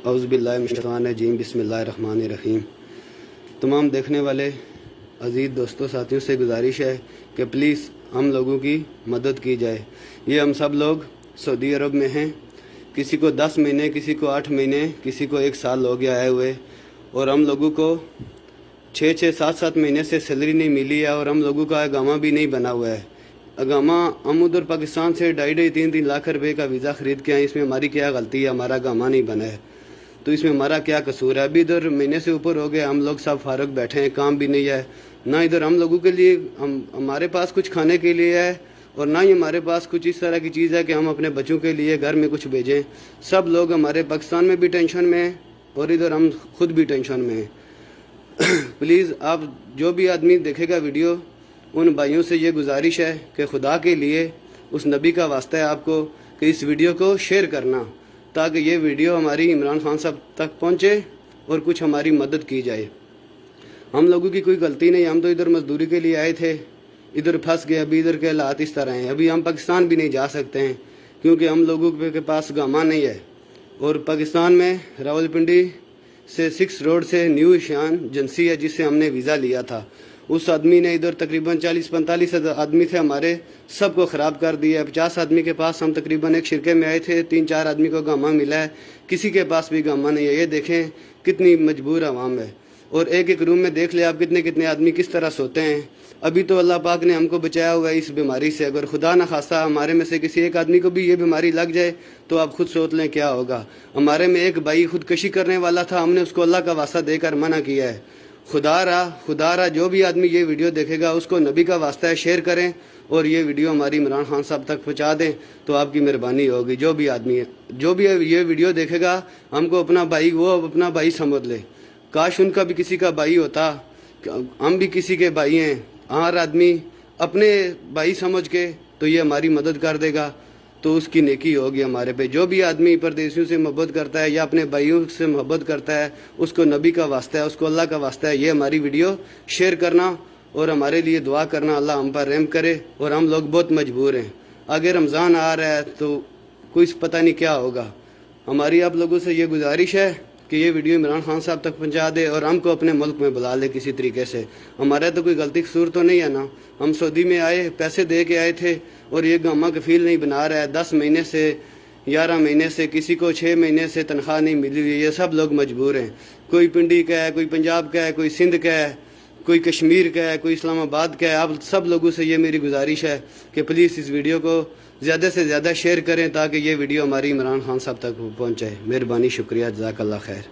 औज़ुबिल्लाहि मिनश्शैतानिर्रजीम बिस्मिल्लाहिर्रहमानिर्रहीम। तमाम देखने वाले अजीज़ दोस्तों साथियों से गुजारिश है कि प्लीज़ हम लोगों की मदद की जाए। ये हम सब लोग सऊदी अरब में हैं, किसी को 10 महीने, किसी को 8 महीने, किसी को 1 साल हो गया आए हुए, और हम लोगों को 6-6, 7-7 महीने से सैलरी नहीं मिली है और हम लोगों का अगामा भी नहीं बना हुआ है। अगामा हम उधर पाकिस्तान से 2.5-3 लाख रुपए का वीज़ा ख़रीद के आए, इसमें हमारी क्या गलती है? हमारा अगामा नहीं बना है तो इसमें हमारा क्या कसूर है? अभी इधर महीने से ऊपर हो गया, हम लोग सब फारग बैठे हैं, काम भी नहीं है ना इधर हम लोगों के लिए, हमारे पास कुछ खाने के लिए है और ना ही हमारे पास कुछ इस तरह की चीज़ है कि हम अपने बच्चों के लिए घर में कुछ भेजें। सब लोग हमारे पाकिस्तान में भी टेंशन में हैं और इधर हम खुद भी टेंशन में हैं। प्लीज़ आप जो भी आदमी देखेगा वीडियो, उन भाइयों से ये गुजारिश है कि खुदा के लिए उस नबी का वास्ता है आपको कि इस वीडियो को शेयर करना, ताकि ये वीडियो हमारी इमरान खान साहब तक पहुँचे और कुछ हमारी मदद की जाए। हम लोगों की कोई गलती नहीं, हम तो इधर मजदूरी के लिए आए थे, इधर फंस गए। अभी इधर के हालात इस तरह हैं, अभी हम पाकिस्तान भी नहीं जा सकते हैं क्योंकि हम लोगों के पास गामा नहीं है। और पाकिस्तान में रावलपिंडी से 6 रोड से न्यू ईशान एजेंसी है जिससे हमने वीज़ा लिया था। उस आदमी ने इधर तकरीबन 40-45 आदमी थे हमारे, सबको ख़राब कर दिया। 50 आदमी के पास हम तकरीबन एक शिरके में आए थे, 3-4 आदमी को गामा मिला है, किसी के पास भी गामा नहीं है। ये देखें कितनी मजबूर आवाम है। और एक रूम में देख ले आप कितने कितने आदमी किस तरह सोते हैं। अभी तो अल्लाह पाक ने हमको बचाया हुआ है इस बीमारी से, अगर खुदा न खास्ता हमारे में से किसी एक आदमी को भी ये बीमारी लग जाए तो आप खुद सोच लें क्या होगा। हमारे में एक भाई खुदकशी करने वाला था, हमने उसको अल्लाह का वास्ता देकर मना किया है। खुदा रहा जो भी आदमी ये वीडियो देखेगा उसको नबी का वास्ता है, शेयर करें और ये वीडियो हमारी इमरान खान साहब तक पहुँचा दें तो आपकी मेहरबानी होगी। जो भी आदमी है, जो भी ये वीडियो देखेगा, हमको अपना भाई, वो अपना भाई समझ ले। काश उनका भी किसी का भाई होता, हम भी किसी के भाई हैं। हर आदमी अपने भाई समझ के तो ये हमारी मदद कर देगा तो उसकी नेकी होगी हमारे पे। जो भी आदमी परदेशियों से मोहब्बत करता है या अपने भाइयों से मोहब्बत करता है, उसको नबी का वास्ता है, उसको अल्लाह का वास्ता है, ये हमारी वीडियो शेयर करना और हमारे लिए दुआ करना, अल्लाह हम पर रहम करे। और हम लोग बहुत मजबूर हैं, आगे रमज़ान आ रहा है तो कोई पता नहीं क्या होगा। हमारी आप लोगों से ये गुजारिश है कि ये वीडियो इमरान खान साहब तक पहुंचा दे और हमको अपने मुल्क में बुला ले किसी तरीके से। हमारा तो कोई गलती कसूर तो नहीं है ना, हम सऊदी में आए, पैसे दे के आए थे और ये गामा कफील नहीं बना रहा है। 10 महीने से, 11 महीने से, किसी को 6 महीने से तनख्वाह नहीं मिली हुई। ये सब लोग मजबूर हैं, कोई पिंडी का है, कोई पंजाब का है, कोई सिंध का है, कोई कश्मीर का है, कोई इस्लामाबाद का है। आप सब लोगों से ये मेरी गुजारिश है कि प्लीज़ इस वीडियो को ज़्यादा से ज़्यादा शेयर करें ताकि ये वीडियो हमारी इमरान खान साहब तक पहुँचे। मेहरबानी, शुक्रिया, जज़ाकल्लाह खैर।